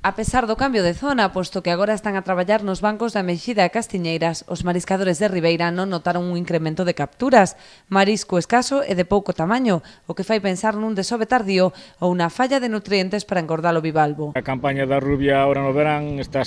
A pesar do cambio de zona, posto que agora están a traballar nos bancos da Meixida e Castiñeiras, os mariscadores de Ribeira non notaron un incremento de capturas, marisco escaso e de pouco tamaño, o que fai pensar nun desove tardío ou unha falla de nutrientes para engordar o bivalvo. A campaña da rubia ahora no verán este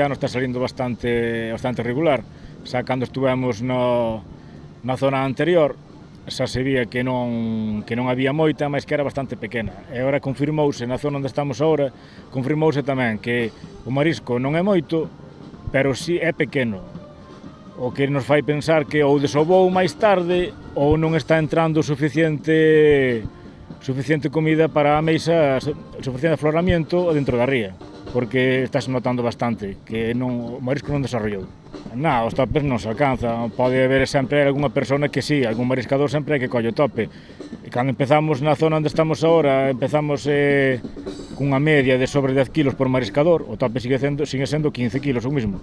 ano está salindo bastante regular. Xa cando estuvemos na zona anterior, xa se vía que non había moita, mas que era bastante pequena. E agora confirmouse, na zona onde estamos agora, confirmouse tamén que o marisco non é moito, pero si é pequeno. O que nos fai pensar que ou desobou máis tarde ou non está entrando suficiente comida para a mesa, suficiente afloramiento dentro da ría, porque estás notando bastante que o marisco non desarrollou. Os topes non se alcanza, pode haber sempre algunha persona que sí, algún mariscador sempre hai que colle o tope. E cando empezamos na zona onde estamos agora, empezamos cunha media de sobre 10 kilos por mariscador, o tope sigue sendo 15 kilos o mismo.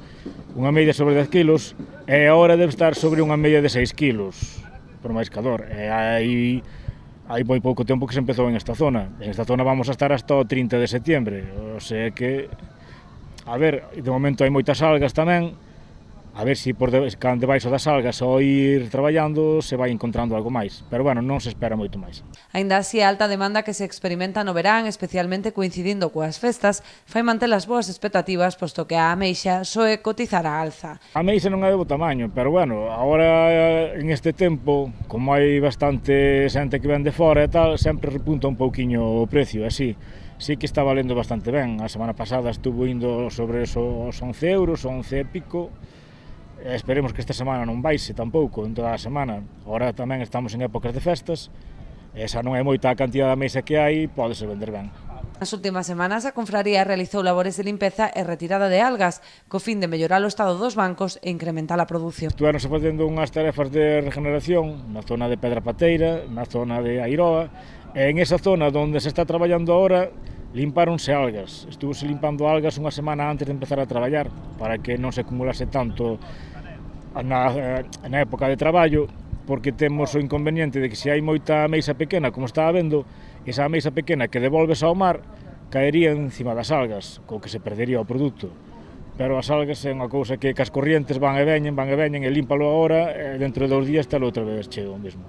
Unha media sobre 10 kilos e agora debe estar sobre unha media de 6 kilos por mariscador. E hai moi pouco tempo que se empezou en esta zona. En esta zona vamos a estar hasta o 30 de setembro, o sea que, a ver, de momento hai moitas algas tamén, a ver se debaixo das algas ao ir traballando se vai encontrando algo máis, pero bueno, non se espera moito máis. Aínda así, a alta demanda que se experimenta no verán, especialmente coincidindo coas festas, fai manter as boas expectativas, posto que a ameixa soe cotizar a alza. A ameixa non é de bo tamaño, pero bueno, agora en este tempo, como hai bastante xente que ven de fora e tal, sempre repunta un pouquiño o precio, así. Sí que está valendo bastante ben, a semana pasada estuvo indo sobre os 11 euros, 11 e pico. Esperemos que esta semana non baixe tampouco en toda a semana. Agora tamén estamos en épocas de festas, e xa non é moita a cantidad de ameixa que hai, pódese vender ben. Nas últimas semanas, a confraría realizou labores de limpeza e retirada de algas, co fin de mellorar o estado dos bancos e incrementar a produción. Estuveronse facendo unhas tarefas de regeneración na zona de Pedra Pateira, na zona de Airoa, e en esa zona onde se está traballando agora, limpáronse algas. Estuvose limpando algas unha semana antes de empezar a traballar, para que non se acumulase tanto na época de traballo, porque temos o inconveniente de que se hai moita ameixa pequena, como está habendo, esa ameixa pequena que devolves ao mar caería encima das algas, co que se perdería o produto. Pero as algas é unha cousa que as corrientes van e veñen, e límpalo agora, e dentro de 2 días está outra vez cheo mesmo.